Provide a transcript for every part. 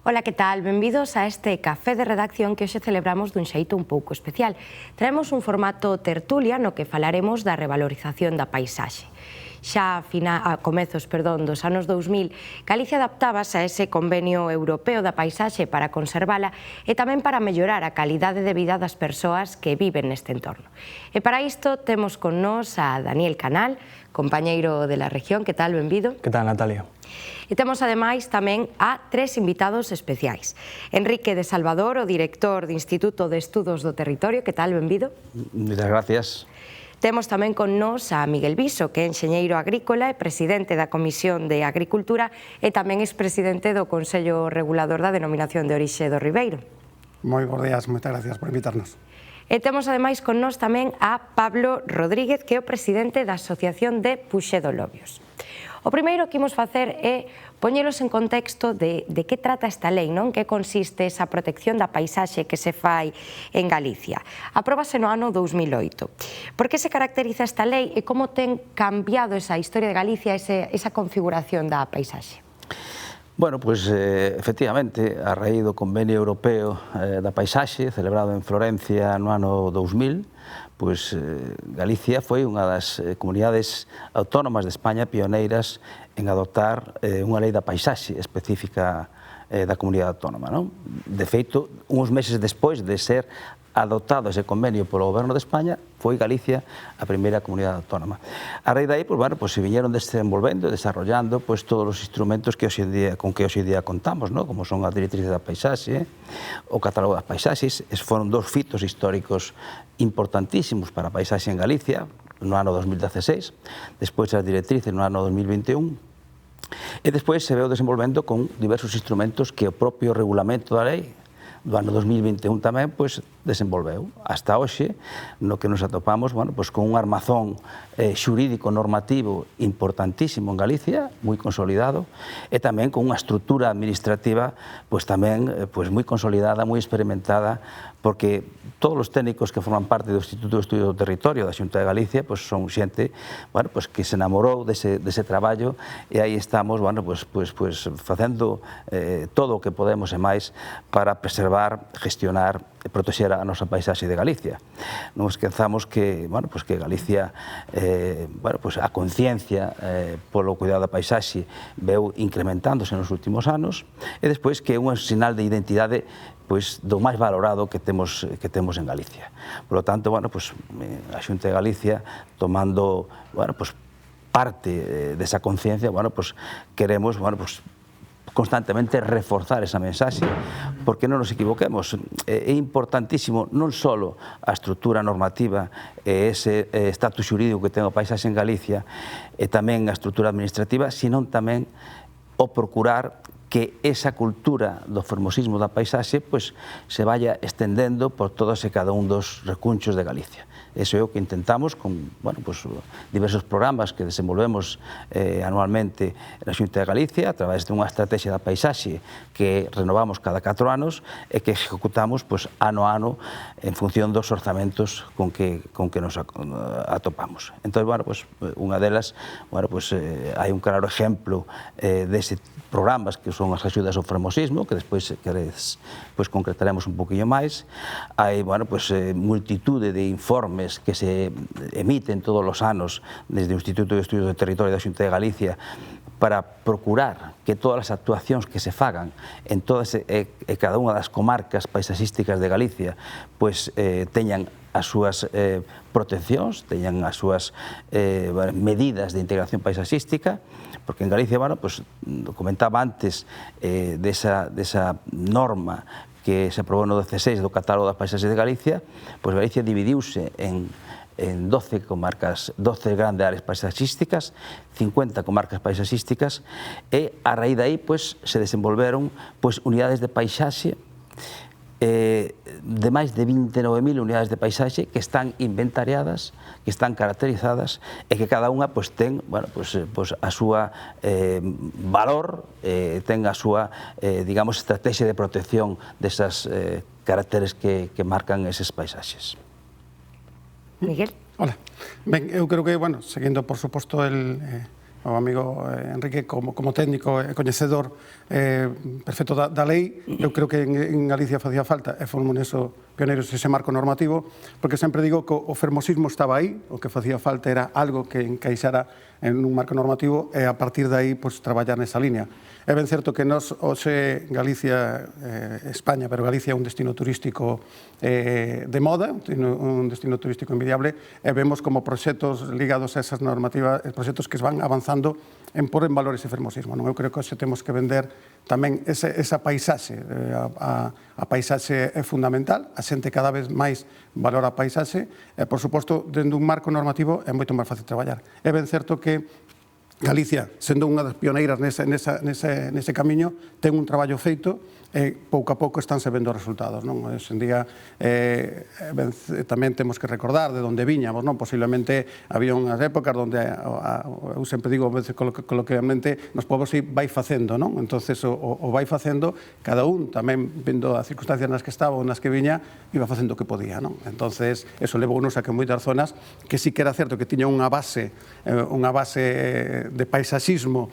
Ola, que tal? Benvidos a este café de redacción que hoxe celebramos dun xeito un pouco especial. Traemos un formato tertulia no que falaremos da revalorización da paisaxe. Xa a comezos dos anos 2000, Galicia adaptábase a ese convenio europeo da paisaxe para conservala e tamén para mellorar a calidade de vida das persoas que viven neste entorno. E para isto temos con nós a Daniel Canal, compañeiro de la región. Que tal? Benvido. Que tal, Natalia? E temos ademais tamén a tres invitados especiais. Enrique de Salvador, o director do Instituto de Estudos do Territorio. Que tal? Benvido. Moitas gracias. Temos tamén con nós a Miguel Viso, que é enxeñeiro agrícola e presidente da Comisión de Agricultura e tamén expresidente do Consello Regulador da Denominación de Orixe do Ribeiro. Moi bons días, moitas gracias por invitarnos. E temos ademais con nós tamén a Pablo Rodríguez, que é o presidente da Asociación de Puxedolobios. O primeiro que imos facer é poñelos en contexto de que trata esta lei, non? Que consiste esa protección da paisaxe que se fai en Galicia. Apróbase no ano 2008. Por que se caracteriza esta lei e como ten cambiado esa historia de Galicia, esa configuración da paisaxe? Bueno, pois, efectivamente, a raíz do Convenio Europeo da Paisaxe, celebrado en Florencia no ano 2000, pois Galicia foi unha das comunidades autónomas de España pioneiras en adoptar unha lei da paisaxe específica da comunidade autónoma, non? De feito, uns meses despois de ser adoptado ese convenio polo Goberno de España, foi Galicia a primeira comunidade autónoma. A raíz de aí, se viñeron desenvolvendo e desarrollando todos os instrumentos con que hoxe día contamos, como son a directriz da paisaxe, o catálogo das paisaxes. Esos foron dos fitos históricos importantísimos para a paisaxe en Galicia, no ano 2016, despois as directrices no ano 2021, e despois se veu desenvolvendo con diversos instrumentos que o propio regulamento da lei do ano 2021 tamén desenvolveu. Hasta hoxe, no que nos atopamos con un armazón xurídico normativo importantísimo en Galicia, moi consolidado, e tamén con unha estrutura administrativa tamén moi consolidada, moi experimentada, porque todos os técnicos que forman parte do Instituto de Estudos do Territorio da Xunta de Galicia son xente que se enamorou dese traballo, e aí estamos facendo todo o que podemos e máis para preservar, gestionar e protexer a nosa paisaxe de Galicia. Non esquezamos que Galicia, a conciencia polo cuidado da paisaxe veu incrementándose nos últimos anos, e despois que é un sinal de identidade do máis valorado que temos en Galicia. Por lo tanto, a Xunta de Galicia, tomando parte desa conciencia, queremos constantemente reforzar esa mensaxe, porque non nos equivoquemos. É importantísimo non só a estrutura normativa e ese estatus xurídico que ten o paisaxe en Galicia, e tamén a estrutura administrativa, sino tamén o procurar que esa cultura do fermosismo da paisaxe se vaya estendendo por todos e cada un dos recunchos de Galicia. Eso é o que intentamos con diversos programas que desenvolvemos anualmente na Xunta de Galicia a través dunha estrategia da paisaxe que renovamos cada 4 anos e que ejecutamos ano a ano en función dos orzamentos con que nos atopamos. Entón, unha delas, hai un claro exemplo dese programas que son as axudas ao fermosismo, que despois, se queredes, concretaremos un poquinho máis. Hai, multitude de informes que se emiten todos os anos desde o Instituto de Estudos do Territorio da Xunta de Galicia para procurar que todas as actuacións que se fagan en todas e cada unha das comarcas paisaxísticas de Galicia teñan as súas proteccións, teñan as súas medidas de integración paisaxística, porque en Galicia, comentaba antes desa norma que se aprobou no 16 do catálogo das paisaxes de Galicia, Galicia dividiuse en 12 comarcas, 12 grandes áreas paisaxísticas, 50 comarcas paisaxísticas, e a raíz de aí se desenvolveron unidades de paisaxe de máis de 29.000 unidades de paisaxe que están inventariadas, que están caracterizadas e que cada unha ten a súa valor, ten a súa, digamos, estrategia de protección desas caracteres que marcan eses paisaxes. Miguel? Hola. Ben, eu creo que, seguindo, por suposto, o amigo Enrique, como técnico e coñecedor perfecto da lei, eu creo que en Galicia facía falta, e fomos neso pioneiros ese marco normativo, porque sempre digo que o fermosismo estaba aí, o que facía falta era algo que encaixara en un marco normativo e a partir de aí traballar nesa línea. É ben certo que nos, hoxe Galicia, España, pero Galicia é un destino turístico de moda, un destino turístico envidiable, e vemos como proxectos ligados a esas normativas, proxectos que van avanzando en pôr en valor ese fermosismo. Eu creo que hoxe temos que vender tamén esa paisaxe. A paisaxe é fundamental, a xente cada vez máis valora a paisaxe e, por suposto, dentro dun marco normativo é moito máis fácil traballar. É ben certo que Galicia, sendo unha das pioneiras nese camiño, ten un traballo feito e pouco a pouco estánse vendo os resultados. Hoxe en día tamén temos que recordar de onde viñamos. Posiblemente había unhas épocas onde, eu sempre digo, coloquialmente, nos povos vai facendo, entón o vai facendo, cada un tamén vendo as circunstancias nas que estaba ou nas que viña, iba facendo o que podía. Entón, eso levounos a que moitas zonas que sí que era certo que tiña unha base de paisaxismo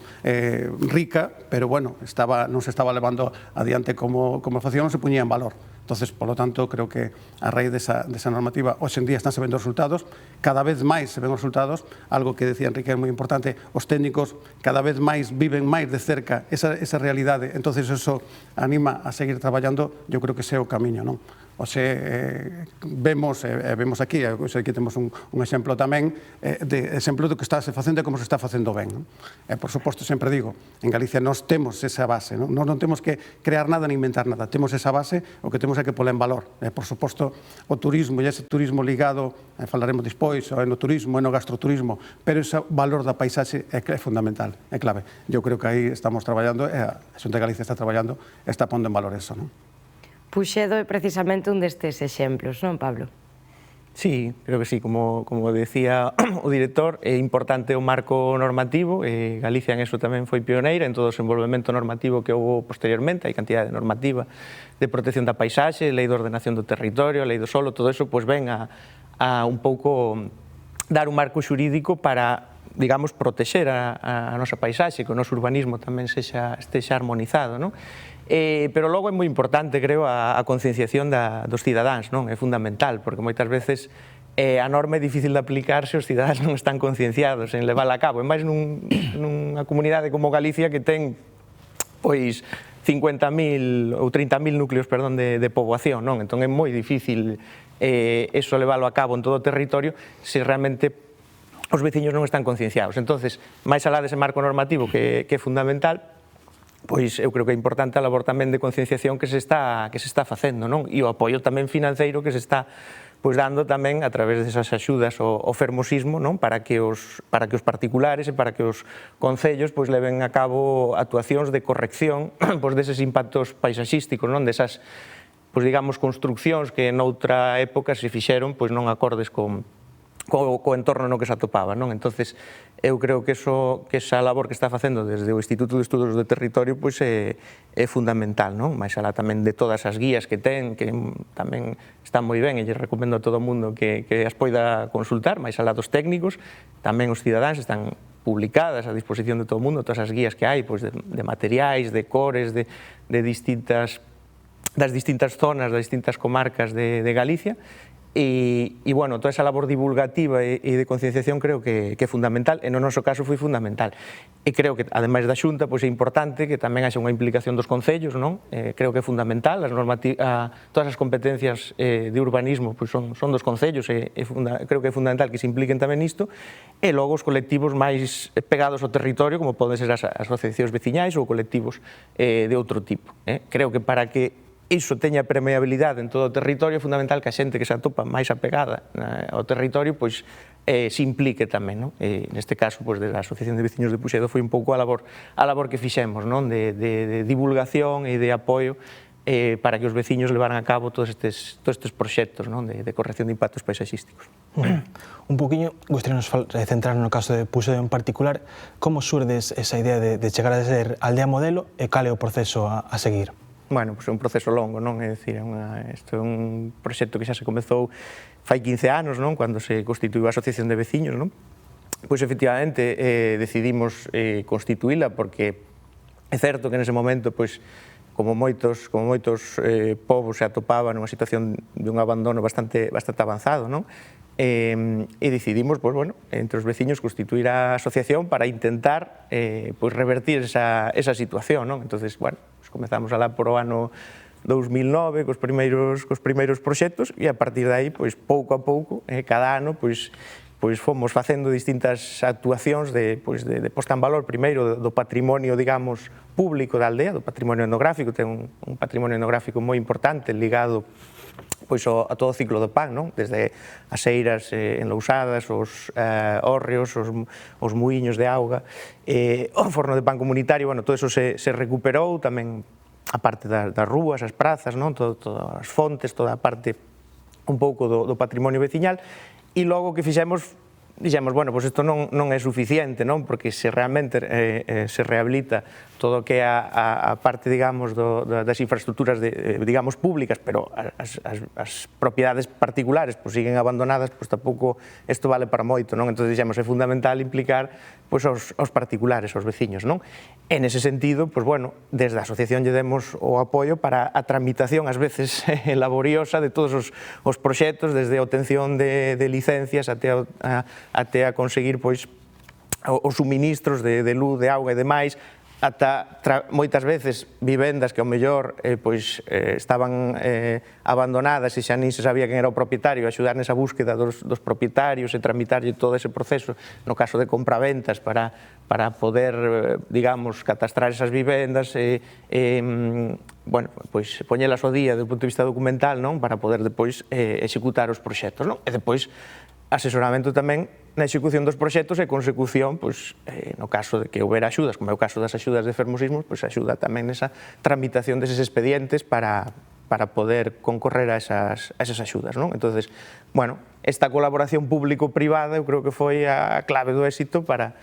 rica, pero bueno, non se estaba levando adiante como facían, non se puñía en valor. Entonces, por lo tanto, creo que a raíz desa normativa, hoxe en día estánse vendo os resultados, cada vez máis se ven os resultados, algo que decía Enrique é moi importante, os técnicos cada vez máis viven máis de cerca esa realidade, entonces eso anima a seguir traballando, eu creo que ese é o camiño, non? Oxe, vemos aquí, aquí temos un exemplo tamén, de exemplo do que está se facendo e como se está facendo ben. Por suposto, sempre digo, en Galicia nós temos esa base, nós non temos que crear nada ni inventar nada, temos esa base, o que temos é que pola en valor. Por suposto, o turismo e ese turismo ligado, falaremos despois, é no turismo, é no gastroturismo, pero ese valor da paisaxe é fundamental, é clave. Eu creo que aí estamos traballando, e a Xunta de Galicia está traballando, está pondo en valor eso, non? Puxedo é precisamente un destes exemplos, non, Pablo? Sí, creo que sí, como decía o director, é importante o marco normativo, Galicia en eso tamén foi pioneira en todo o desenvolvemento normativo que houve posteriormente, hai cantidade normativa de protección da paisaxe, lei de ordenación do territorio, lei do solo, todo eso ven a un pouco dar un marco xurídico para, digamos, protexer a nosa paisaxe, que o noso urbanismo tamén estexa armonizado, non? Pero logo é moi importante, creo, a concienciación dos cidadáns, non? É fundamental, porque moitas veces a norma é difícil de aplicar se os cidadáns non están concienciados en levála a cabo. É máis nunha comunidade como Galicia que ten, pois, 50.000 ou 30.000 núcleos, perdón, de poboación, non? Entón é moi difícil eso leválo a cabo en todo o territorio se realmente os veciños non están concienciados. Entonces, máis alá dese marco normativo que é fundamental, pois eu creo que é importante a labor tamén de concienciación que se está facendo, non? E o apoio tamén financeiro que se está dando tamén a través desas axudas ao fermosismo, non? Para que os particulares e para que os concellos leven a cabo actuacións de corrección deses impactos paisaxísticos, non? Desas, digamos, construccións que noutra época se fixeron non acordes co entorno no que se atopaba, non? Entonces, eu creo que esa labor que está facendo desde o Instituto de Estudos do Territorio é fundamental, non? Mais alá tamén de todas as guías que ten, que tamén están moi ben, e lle recomendo a todo o mundo que as poida consultar, máis alá dos técnicos, tamén os cidadáns están publicadas a disposición de todo o mundo, todas as guías que hai, de materiais, de cores, das distintas zonas, das distintas comarcas de Galicia. E, bueno, toda esa labor divulgativa e de concienciación creo que é fundamental, e no noso caso foi fundamental. E creo que, ademais da Xunta, é importante que tamén haxa unha implicación dos concellos, non? Creo que é fundamental, todas as competencias de urbanismo son dos concellos, e creo que é fundamental que se impliquen tamén nisto, e logo os colectivos máis pegados ao territorio, como poden ser as asociacións veciñais ou colectivos de outro tipo. Creo que para que iso teña permeabilidade en todo o territorio, é fundamental que a xente que se atopa máis apegada ao territorio se implique tamén, non? Neste caso, desde a Asociación de Veciños de Puxedo foi un pouco a labor que fixemos, non? De divulgación e de apoio para que os veciños levaran a cabo todos estes proxectos, non? De corrección de impactos paisaxísticos. Un poquinho, gostaríamos centrar no caso de Puxedo en particular, como surdes esa idea de chegar a ser aldea modelo e cal é o proceso a seguir? Bueno, é un proceso longo, non? É dicir, isto é un proxecto que xa se comezou fai 15 anos, non? Cando se constituíu a Asociación de Veciños, non? pois efectivamente decidimos constituíla porque é certo que nese momento, pois, como moitos povos se atopaban nunha situación de un abandono bastante avanzado, non? E decidimos, pois, bueno, entre os veciños constituir a asociación para intentar pois, revertir esa situación, non? Entonces, bueno, pues comezamos alá por o ano 2009 cos primeiros proxectos e a partir de aí, pois, pouco a pouco, cada ano, pois fomos facendo distintas actuacións de posta en valor, primeiro, do patrimonio, digamos, público da aldea, do patrimonio etnográfico. Ten un patrimonio etnográfico moi importante ligado pois a todo o ciclo do pan, non? Desde as eiras enlousadas, os hórreos, os muiños de auga, o forno de pan comunitario, bueno, todo eso se recuperou, tamén a parte das rúas, as prazas, non? Todas as fontes, toda a parte un pouco do patrimonio veciñal. E logo que fixemos, dixemos, bueno, pois isto non é suficiente, non? Porque se realmente se rehabilita todo o que é a parte, digamos, das infraestructuras, digamos, públicas, pero as propiedades particulares pois siguen abandonadas, pois tampouco isto vale para moito, non? Entón, dixemos, é fundamental implicar pois aos particulares, aos veciños, non? En ese sentido, pois, bueno, desde a asociación lle demos o apoio para a tramitación, ás veces laboriosa, de todos os proxectos, desde a obtención de licencias até a conseguir, pois, os suministros de luz, de auga e demais, ata moitas veces vivendas que ao mellor estaban abandonadas e xa nin se sabía quen era o propietario, axudar nesa búsqueda dos propietarios e tramitarlle todo ese proceso, no caso de compraventas, para poder, digamos, catastrar esas vivendas e poñelas ao día do punto de vista documental, non? Para poder depois executar os proxectos, non? E depois asesoramento tamén na execución dos proxectos e consecución, pois, no caso de que houbera axudas, como é o caso das axudas de fermosismos, pois axuda tamén nesa tramitación deses expedientes para poder concorrer a esas axudas, non? Entonces, bueno, esta colaboración público-privada eu creo que foi a clave do éxito para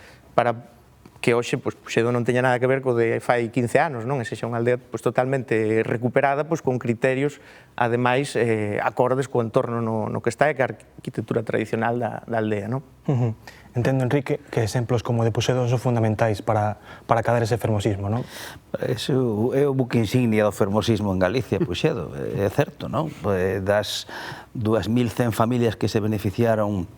que hoxe Puxedo non teña nada que ver co de fai 15 anos, non? E sexa unha aldea totalmente recuperada con criterios, ademais, acordes co entorno no que está e que a arquitectura tradicional da aldea, non? Entendo, Enrique, que exemplos como de Puxedo son fundamentais para acadar ese fermosismo, non? Eso é o buque insignia do fermosismo en Galicia, Puxedo, é certo, non? Das 2100 familias que se beneficiaron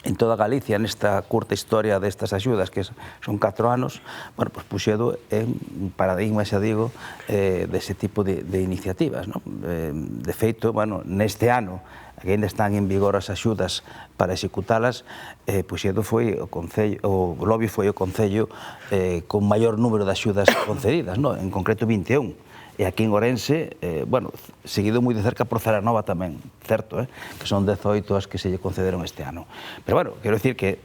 en toda Galicia nesta curta historia destas axudas, que son 4 anos, bueno, pois Puxedo é un paradigma, xa digo, dese tipo de iniciativas, non? De feito, bueno, neste ano, que ainda están en vigor as axudas para executalas, Puxedo foi o concello, o Lobio foi o concello con maior número de axudas concedidas, non? En concreto 21. E aquí en Ourense, bueno, seguido moi de cerca por Celanova tamén, certo, que son 18 as que se lle concederon este ano. Pero, bueno, quero dicir que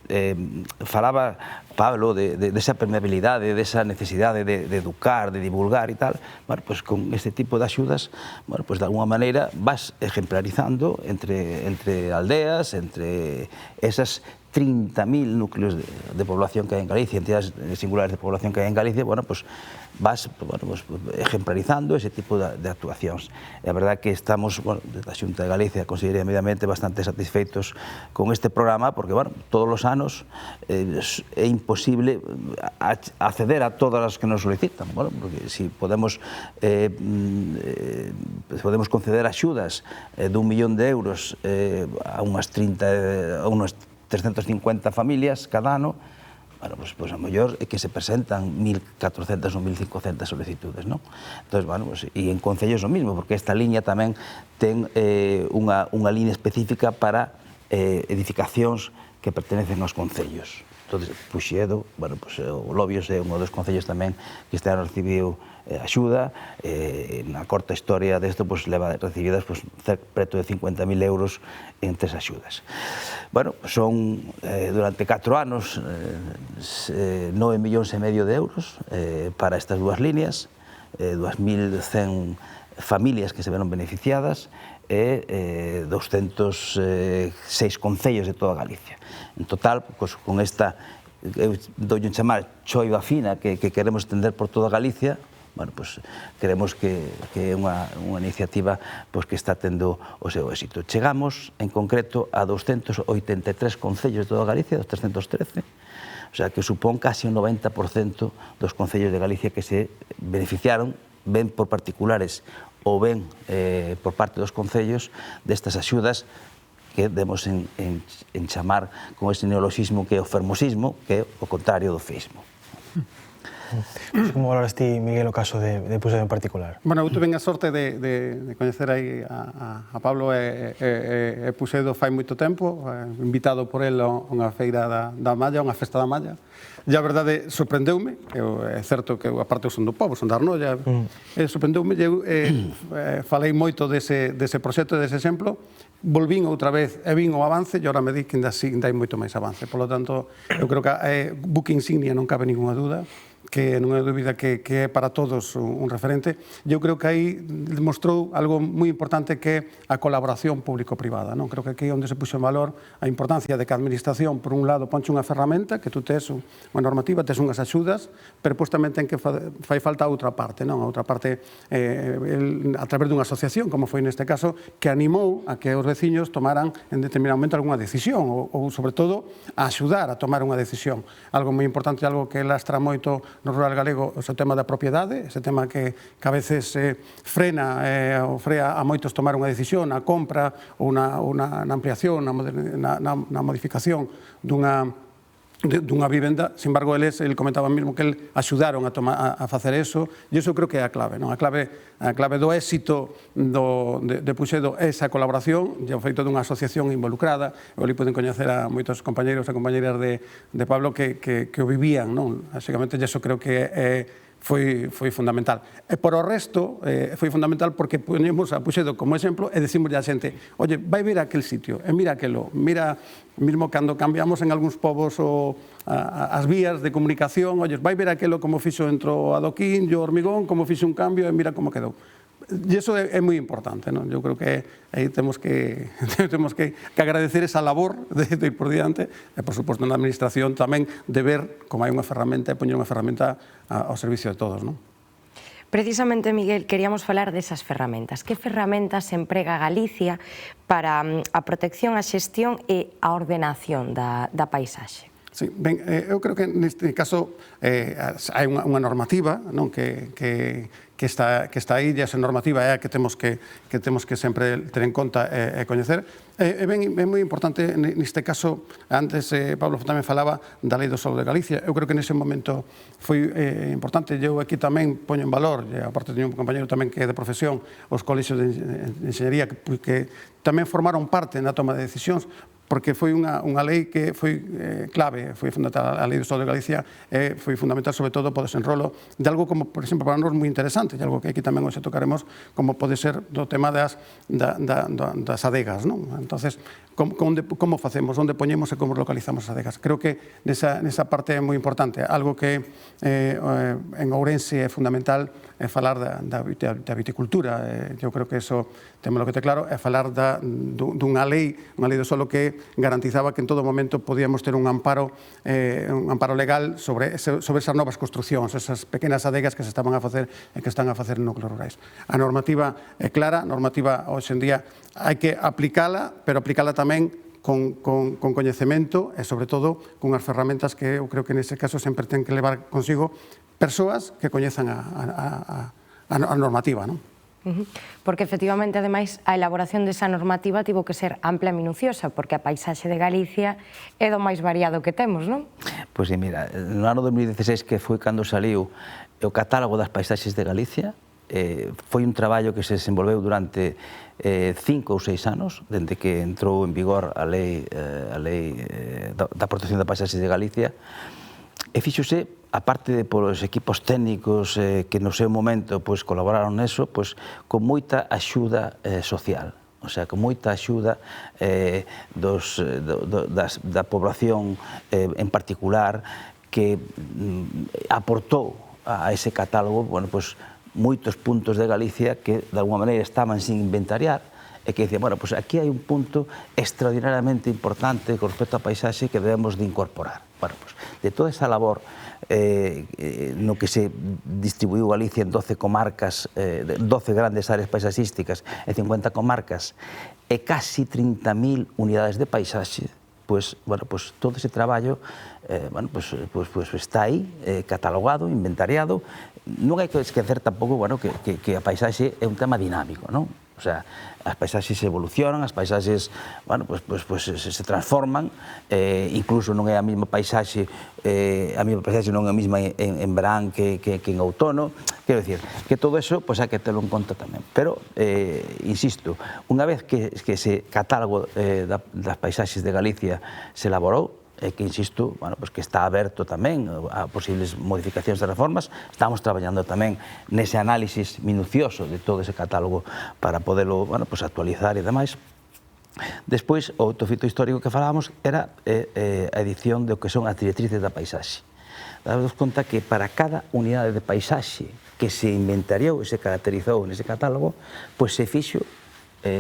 falaba Pablo desa permeabilidade, desa necesidade de educar, de divulgar e tal. Bueno, pois con este tipo de axudas, bueno, pois de alguna maneira vas ejemplarizando entre aldeas, entre esas 30.000 núcleos de población que hai en Galicia, entidades singulares de población que hai en Galicia, bueno, pues vas ejemplarizando ese tipo de actuacións. E a verdade que estamos, bueno, desde a Xunta de Galicia, Consellería de Medio Ambiente, bastante satisfeitos con este programa, porque, bueno, todos os anos é imposible acceder a todas as que nos solicitan, bueno, porque si podemos conceder axudas de 1 millón de euros a unhas 350 familias cada ano, bueno, pues a mellor é que se presentan 1.400 ou 1.500 solicitudes, non? Entón, bueno, pues, e en concellos o mismo, porque esta liña tamén ten unha liña específica para edificacións que pertenecen aos concellos. Entón, Puxedo, bueno, pues o Lobios é un dos concellos tamén que este ano recibiu axuda, na corta historia desto, pues leva recibidas preto de 50.000 euros en 3 axudas. Bueno, son durante 4 anos 9,5 millóns de euros para estas dúas líneas, 2.100 familias que se veron beneficiadas e 206 concellos de toda Galicia. En total, con esta, eu doulle chamar choiva fina que queremos estender por toda Galicia, bueno, pues, creemos que é unha iniciativa pues, que está tendo o seu éxito. Chegamos, en concreto, a 283 concellos de toda Galicia, 213, o sea, que supón casi un 90% dos concellos de Galicia que se beneficiaron, ben por particulares ou ben por parte dos concellos, destas axudas que demos en chamar con ese neoloxismo que é o fermosismo, que é o contrario do feísmo. Como valoras ti, Miguel, o caso de Puxedo en particular? Bueno, eu tuve a sorte de coñecer aí a Pablo e Puxedo fai moito tempo, invitado por el a unha feira da Malla, unha festa da Malla. E a verdade, sorprendeume, é certo que aparte eu son do povo, son da Arnoia, sorprendeume, eu falei moito dese proxecto, dese exemplo, volvín outra vez e vin o avance e agora me di que ainda hai moito máis avance. Por lo tanto, eu creo que buque insignia non cabe ninguna dúda, que non é dúbida que é para todos un referente. Eu creo que aí demostrou algo moi importante que é a colaboración público-privada. Creo que aquí é onde se puxo en valor a importancia de que a administración, por un lado, ponche unha ferramenta, que tú tes unha normativa, tes unhas axudas, pero pois tamén ten que fai falta a outra parte, a outra parte a través dunha asociación, como foi neste caso, que animou a que os veciños tomaran en determinado momento algunha decisión ou, sobre todo, a axudar a tomar unha decisión. Algo moi importante, algo que lastra moito no rural galego, o tema da propiedade, ese tema que a veces frena ou frea a moitos tomar unha decisión, a compra ou na ampliación, na modificación dunha vivenda. Sin embargo, el comentaba mesmo que el axudaron a facer eso, e iso creo que é a clave. A clave do éxito de Puxedo é esa colaboración, e o feito dunha asociación involucrada. Eu ali poden coñecer a moitos compañeros e compañeras de Pablo que o vivían. Básicamente, iso creo que foi fundamental. E por o resto, foi fundamental porque poñemos a Puxedo como exemplo e decimos a xente, oye, vai ver aquel sitio, e mira aquelo, mira, mesmo cando cambiamos en algúns povos as vías de comunicación, oye, vai ver aquelo como fixo entre o adoquín e o hormigón, como fixo un cambio e mira como quedou. E iso é moi importante, non? Eu creo que aí temos que agradecer esa labor de ir por diante e, por suposto, na administración tamén de ver como hai unha ferramenta e poñer unha ferramenta ao servicio de todos, non? Precisamente, Miguel, queríamos falar desas ferramentas. Que ferramentas emprega Galicia para a protección, a xestión e a ordenación da paisaxe? Sí, ben, eu creo que neste caso hai unha normativa que está aí, e esa normativa é a que temos que sempre ter en conta e coñecer. É moi importante neste caso, antes Pablo tamén falaba da Lei do Solo de Galicia. Eu creo que nese momento foi importante. Eu aquí tamén poño en valor, e aparte teño un compañero tamén que é de profesión, os colexios de enxeñería que tamén formaron parte na toma de decisións, porque foi unha lei que foi clave, foi fundamental. A Lei do Solo de Galicia foi fundamental, sobre todo, para o desenrolo de algo como, por exemplo, para nós moi interesante, e algo que aquí tamén hoxe tocaremos, como pode ser do tema das adegas, non? Entonces, como facemos, onde poñemos e como localizamos as adegas. Creo que nesa parte é moi importante. Algo que en Ourense é fundamental é falar da viticultura. Eu creo que eso, temos que ter claro, é falar dunha lei do solo que garantizaba que en todo momento podíamos ter un amparo legal sobre esas novas construcións, esas pequenas adegas que se estaban a facer e que están a facer en núcleos rurais. A normativa é clara, a normativa hoxe en día hai que aplicala, pero aplicala tamén con coñecemento e, sobre todo, con as ferramentas que eu creo que nese caso sempre ten que levar consigo persoas que coñezan a normativa, non? Porque, efectivamente, ademais, a elaboración desa normativa tivo que ser ampla e minuciosa, porque a paisaxe de Galicia é do máis variado que temos, non? Pois, mira, no ano 2016, que foi cando saliu o catálogo das paisaxes de Galicia, foi un traballo que se desenvolveu durante 5 ou 6 anos, dende que entrou en vigor a lei da protección da paisaxe de Galicia, e fíxose, aparte polos equipos técnicos que no seu momento colaboraron neso, con moita axuda social, o sea, con moita axuda da población en particular, que aportou a ese catálogo moitos puntos de Galicia que de alguma maneira estaban sin inventariar e que dicía, bueno, pues aquí hai un punto extraordinariamente importante con respecto á paisaxe que debemos de incorporar. Bueno, pues de toda esa labor no que se distribuiu Galicia en 12 comarcas, 12 grandes áreas paisaxísticas e 50 comarcas, e casi 30.000 unidades de paisaxe, pues, bueno, pues todo ese traballo bueno, pues está aí, catalogado, inventariado. Non hai que esquecer tampouco, bueno, que a paisaxe é un tema dinámico, non? O sea, as paisaxes evolucionan, as paisaxes, bueno, pues se transforman, incluso non é a mesma paisaxe non é a mesma en verán que en outono. Quero dicir, que todo eso, pues hai que telo en conta tamén. Pero, insisto, unha vez que ese catálogo das paisaxes de Galicia se elaborou, que, insisto, bueno, pues que está aberto tamén a posibles modificacións de reformas. Estamos traballando tamén nese análisis minucioso de todo ese catálogo para poderlo, bueno, pues actualizar e demais. Despois, o outro fito histórico que falábamos era a edición do que son as directrices da paisaxe. Damos conta que para cada unidade de paisaxe que se inventariou e se caracterizou nese catálogo, pois se fixo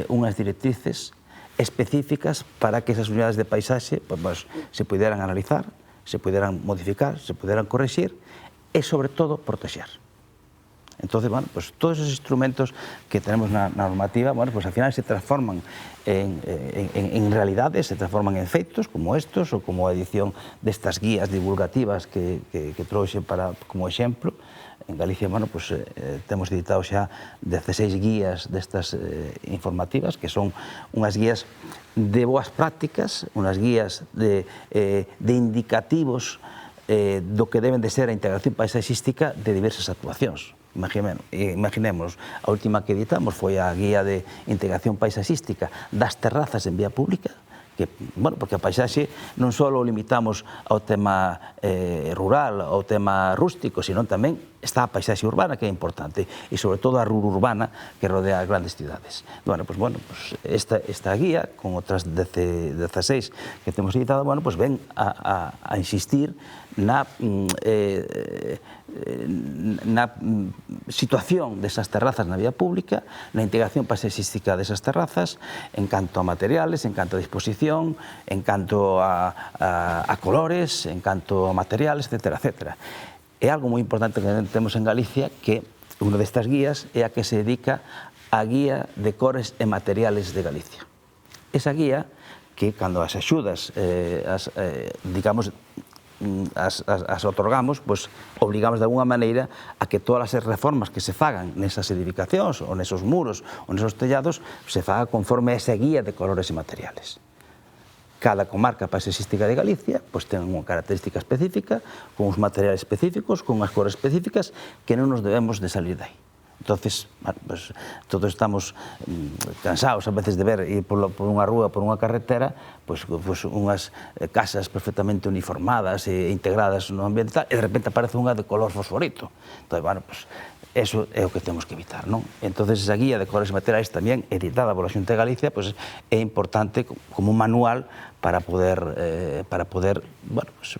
unhas directrices específicas para que esas unidades de paisaxe pues, se puderan analizar, se puderan modificar, se puderan corregir e, sobre todo, proteger. Entonces, bueno, pues todos esos instrumentos que tenemos na normativa, bueno, pues al final se transforman en realidades, se transforman en efectos como estos ou como a edición destas guías divulgativas que trouxe como exemplo. En Galicia, bueno, pues temos editado xa 16 guías destas informativas, que son unhas guías de boas prácticas, unhas guías de indicativos do que deben de ser a integración paisaxística de diversas actuacións. Imaginemos, a última que editamos foi a guía de integración paisaxística das terrazas en vía pública, que, bueno, porque a paisaxe non só o limitamos ao tema rural, ao tema rústico, sino tamén está a paisaxe urbana, que é importante, e sobre todo a urbana que rodea as grandes cidades. Bueno, pues esta guía, con outras 16 que temos editado, bueno, pues ven a insistir na situación desas terrazas na vía pública, na integración paisaxística desas terrazas, en canto a materiales, en canto a disposición, en canto a colores, en canto a materiales, etcétera, etcétera. É algo moi importante que temos en Galicia, que unha destas guías é a que se dedica á guía de cores e materiales de Galicia. Esa guía, que cando as axudas, digamos, as otorgamos, pues obligamos de alguna maneira a que todas as reformas que se fagan nesas edificacións ou nesos muros ou nesos tellados se faga conforme a esa guía de colores e materiales. Cada comarca paisaxística de Galicia pues ten unha característica específica, con uns materiales específicos, con unhas cores específicas que non nos debemos de salir de aí. Entonces, pues, todos estamos cansados a veces de ver ir por unha rúa, por unha carretera, pues unhas casas perfectamente uniformadas e integradas no ambiente e de repente aparece unha de color fosforito. Entonces, bueno, pues eso é o que temos que evitar, non? Entonces, esa guía de colores materiais tamén editada pola Xunta de Galicia, pues é importante como un manual para poder bueno, pues,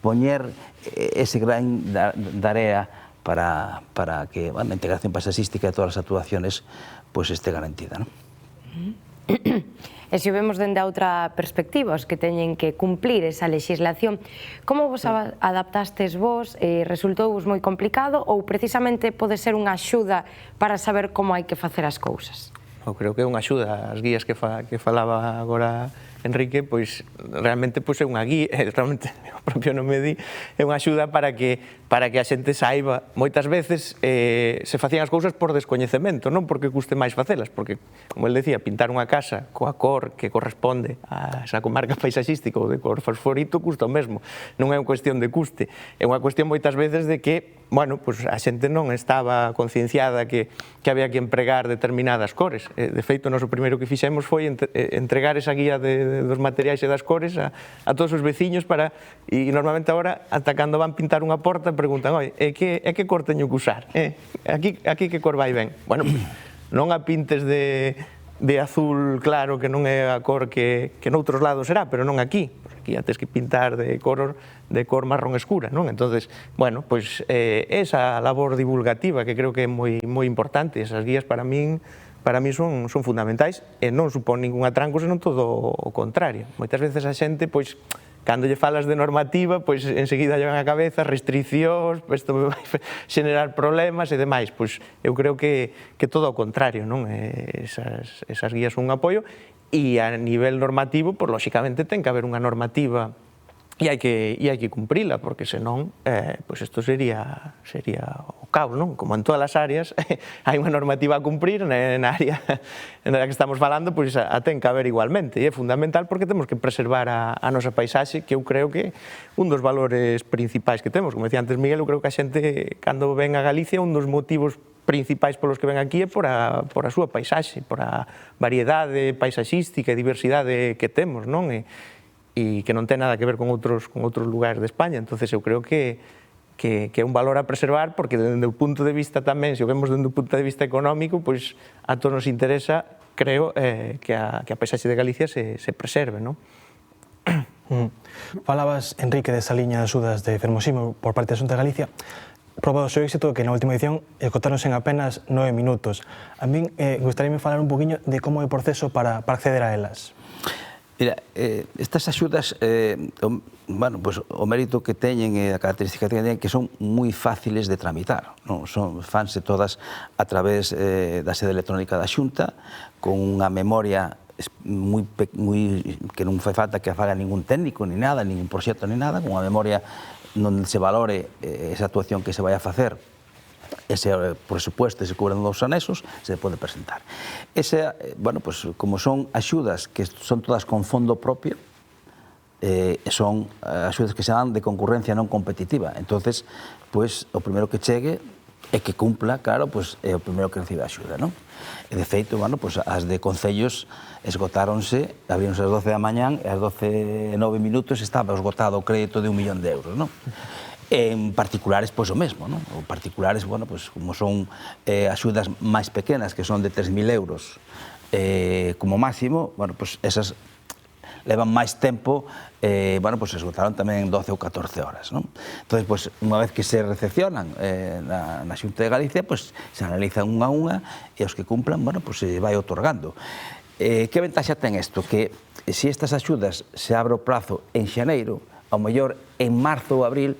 poñer ese gran de area para que a integración paisaxística de todas as actuaciones pues esté garantida, non? E se vemos dende a outra perspectiva, os que teñen que cumplir esa legislación, como vos adaptastes vos? Resultou vos moi complicado ou precisamente pode ser unha axuda para saber como hai que facer as cousas? Eu creo que é unha axuda. As guías que falaba agora Enrique, pois realmente é unha guía, realmente o propio nome di, é unha axuda para que a xente saiba. Moitas veces se facían as cousas por descoñecemento, non porque custe máis facelas, porque, como el decía, pintar unha casa coa cor que corresponde a esa comarca paisaxística ou de cor fosforito custa o mesmo. Non é unha cuestión de custe, é unha cuestión moitas veces de que, bueno, pues a xente non estaba concienciada que había que empregar determinadas cores. De feito, o primeiro que fixemos foi entregar esa guía dos materiais e das cores a todos os veciños e normalmente agora, ata cando van pintar unha porta, preguntan, oi, que cor teño que usar? Aquí que cor vai ben? Bueno, non a pintes de azul claro, que non é a cor que noutros lados será, pero non aquí. Aquí a tes que pintar de cor marrón escura, non? Entonces, bueno, pois esa labor divulgativa que creo que é moi importante, esas guías para min para mí son fundamentais e non supón ningún atranco, senón todo o contrario. Moitas veces a xente, pois, cando lle falas de normativa, pois enseguida lle van a cabeza restriccións, isto me vai xenerar problemas e demais. Pois eu creo que todo o contrario, non? Esas guías son un apoio e a nivel normativo, pois lóxicamente ten que haber unha normativa e hai que cumprila, porque senón, pois isto sería o caos, non? Como en todas as áreas, hai unha normativa a cumprir, na área na que estamos falando, pois a ten que haber igualmente, e é fundamental porque temos que preservar a nosa paisaxe, que eu creo que un dos valores principais que temos. Como decía antes Miguel, eu creo que a xente, cando ven a Galicia, un dos motivos principais polos que ven aquí é por a súa paisaxe, por a variedade paisaxística e diversidade que temos, non? E que non ten nada que ver con outros lugares de España. Entonces eu creo que é un valor a preservar, porque dende o punto de vista tamén, se o vemos dende o punto de vista económico, pois a todos nos interesa, creo, que a paisaxe de Galicia se preserve, non? Falabas, Enrique, desa liña de axudas de Fermosimo por parte da Xunta de Galicia. Probado o seu éxito que na última edición esgotáronse en apenas 9 minutos. A min gustaríame falar un poquinho de como é o proceso para acceder a elas. Mira, estas axudas, bueno, pues, o mérito que teñen e a característica que teñen que son moi fáciles de tramitar, non? Fanse todas a través da sede electrónica da Xunta, con unha memoria que non fai falta que a faga ningún técnico, ni nada, ningún proxecto, ni nada, con unha memoria onde se valore esa actuación que se vai a facer, ese presupuesto, se cubren dos anexos, se pode presentar. Bueno, pues, como son axudas que son todas con fondo propio, son axudas que se dan de concurrencia non competitiva. Entonces, pues, o primeiro que chegue e que cumpla, claro, pues, é o primeiro que recibe a axuda, non? E, de feito, bueno, pues, as de concellos esgotáronse, abríronse ás 12 da mañán e ás 12:09 estaba esgotado o crédito de 1 millón de euros, non? En particulares, pois o mesmo, non? O particulares, bueno, pois como son axudas máis pequenas, que son de 3.000 euros como máximo, bueno, pois esas levan máis tempo, bueno, pois esgotaron tamén en 12 ou 14 horas, non? Entón, pois, unha vez que se recepcionan na Xunta de Galicia, pois se analizan unha a unha e os que cumplan, bueno, pois se vai otorgando. Que ventaxa ten isto? Que se estas axudas se abre o prazo en xaneiro, ao mellor en marzo ou abril,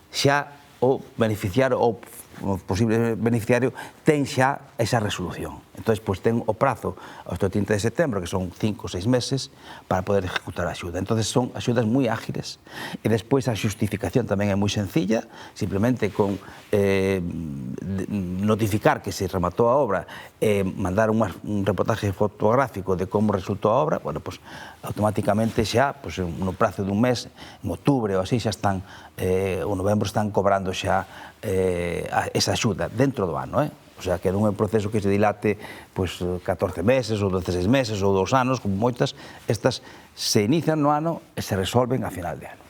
xa o beneficiario ou o posible beneficiario ten xa esa resolución. Entón, pois, ten o prazo hasta o 30 de setembro, que son 5 ou 6 meses, para poder ejecutar a axuda. Entón, son axudas moi ágiles. E despois a xustificación tamén é moi sencilla, simplemente con notificar que se rematou a obra e mandar un reportaje fotográfico de como resultou a obra, bueno, pois, automáticamente xa, pois, no prazo dun mes, en outubro ou así, xa están, ou novembro, están cobrando xa esa axuda dentro do ano, O sea, que non é un proceso que se dilate pois 14 meses ou 16 meses ou 2 anos, como moitas, estas se inician no ano e se resolven a final de ano.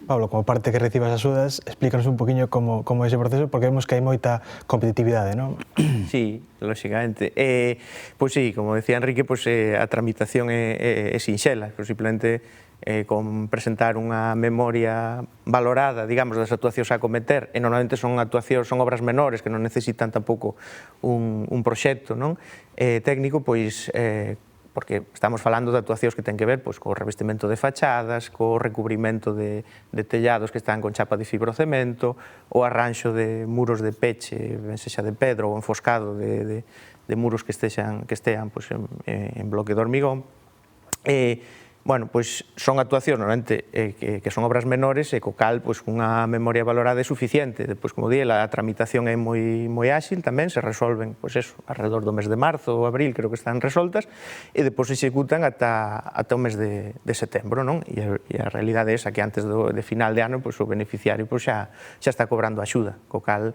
Pablo, como parte que recibe as axudas, explícanos un poquinho como é ese proceso, porque vemos que hai moita competitividade, non? Sí, lóxicamente. Pois sí, como decía Enrique, pois a tramitación é sinxela, simplemente con presentar unha memoria valorada, digamos, das actuacións a cometer, e normalmente son actuacións, son obras menores que non necesitan tampouco un proxecto, non? Técnico, pois porque estamos falando de actuacións que ten que ver co revestimento de fachadas, co recubrimento de tellados que están con chapa de fibrocemento, o arranxo de muros de peche, ben sexa de pedra ou enfoscado de muros que estean en bloque de hormigón. Bueno, pois son actuacións normalmente que son obras menores e co cal unha memoria valorada é suficiente. Depois, como dí, a tramitación é moi áxil tamén, se resolven, pois eso, alrededor do mes de marzo ou abril, creo que están resoltas, e depois se executan ata o mes de setembro, non? E a realidade é esa, que antes de final de ano, pois o beneficiario xa está cobrando axuda, co cal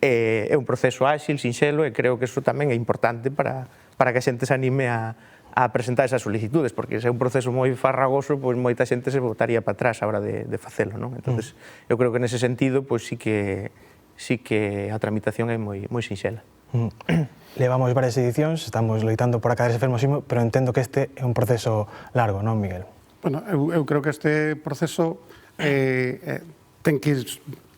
é un proceso áxil, sinxelo, e creo que iso tamén é importante para que a xente se anime a presentar esas solicitudes, porque se é un proceso moi farragoso, pois moita xente se botaría para atrás a hora de facelo, non? Entonces, eu creo que nese sentido, pois sí que a tramitación é moi sinxela. Levamos varias edicións, estamos loitando por acabar ese Fermosimo, pero entendo que este é un proceso largo, non, Miguel? Bueno, eu creo que este proceso ten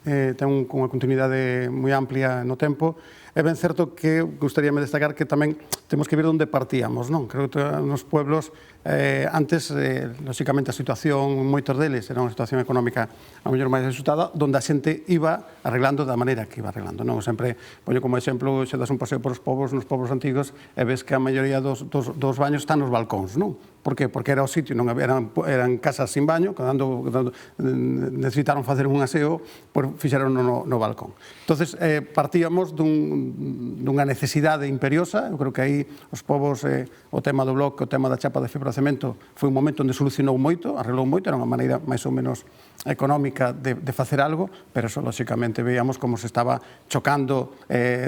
unha continuidade moi amplia no tempo, É ben certo que gustaríame destacar que tamén temos que ver onde partíamos, non? Creo que nos pueblos antes, lóxicamente, a situación, moitos deles, era unha situación económica a mellor máis asustada, onde a xente iba arreglando da maneira que iba arreglando, non? Sempre, poño como exemplo, se das un paseo por os povos, nos povos antigos, e ves que a maioría dos baños están nos balcóns, non? Por que? Porque era o sitio, non eran casas sin baño, cando necesitaron facer un aseo, fixeron no balcón. Entonces, partíamos dunha necesidade imperiosa. Eu creo que aí os povos, o tema do bloque, o tema da chapa de fibra de cemento, foi un momento onde solucionou moito, arreglou moito, era unha maneira máis ou menos económica de facer algo, pero eso, lóxicamente, veíamos como se estaba chocando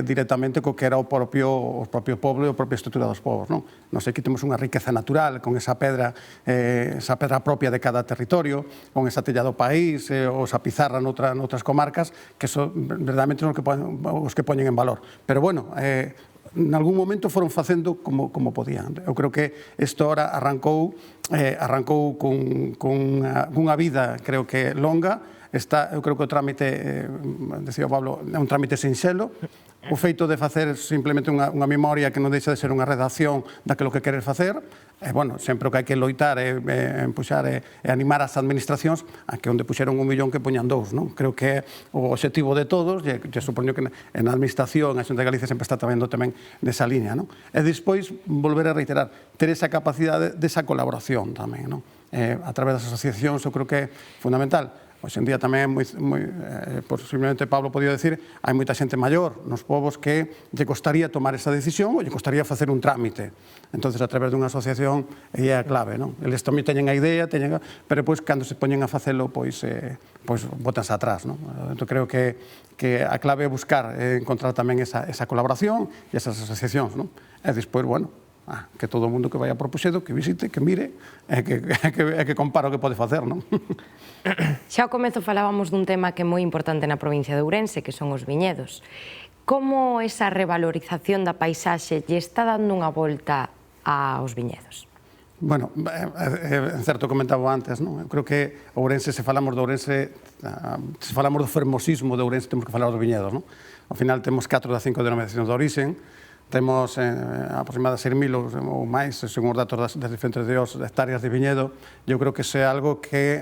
directamente co que era o propio pobo e a propia estrutura dos povos, non? Nos aquí temos unha riqueza natural, con esa pedra propia de cada territorio, con esa tella do país, ou esa pizarra noutras comarcas, que son verdadeiramente os que poñen en valor. Pero, bueno, en algún momento foron facendo como podían. Eu creo que isto ahora arrancou cunha vida, creo que longa. Eu creo que o trámite, decía Pablo, é un trámite sinxelo. O feito de facer simplemente unha memoria que non deixa de ser unha redacción daquilo que queres facer, bueno, sempre o que hai que loitar é empuxar e animar as administracións a que onde puxeron 1 millón que poñan 2, non? Creo que é o objetivo de todos, e supoño que en a administración a Xunta de Galicia sempre está traballando tamén nesa liña, non? E despois, volver a reiterar, ter esa capacidade desa colaboración tamén, non? A través das asociacións, eu creo que é fundamental. Hoxe en día tamén, posiblemente Pablo podía decir, hai moita xente maior nos povos que lle costaría tomar esa decisión ou lle costaría facer un trámite. Entón, a través dunha asociación, é a clave, non? Eles tamén teñen a idea, pero depois, cando se poñen a facelo, pois botanse atrás, non? Entón, creo que a clave é buscar, encontrar tamén esa colaboración e esas asociacións, non? E despois, bueno, que todo o mundo que vai a propuxedo, que visite, que mire, e que compara o que pode facer, non? Xa ao comezo falábamos dun tema que é moi importante na provincia de Ourense, que son os viñedos. Como esa revalorización da paisaxe lle está dando unha volta aos viñedos? Bueno, en certo comentaba antes, non? Eu creo que Ourense, se falamos de Ourense, se falamos do fermosismo de Ourense, temos que falar dos viñedos, non? Ao final temos 4 das 5 denominacións de orixen, temos aproximadamente 6.000 ou máis, según os datos das diferentes hectáreas de viñedo. Eu creo que iso é algo que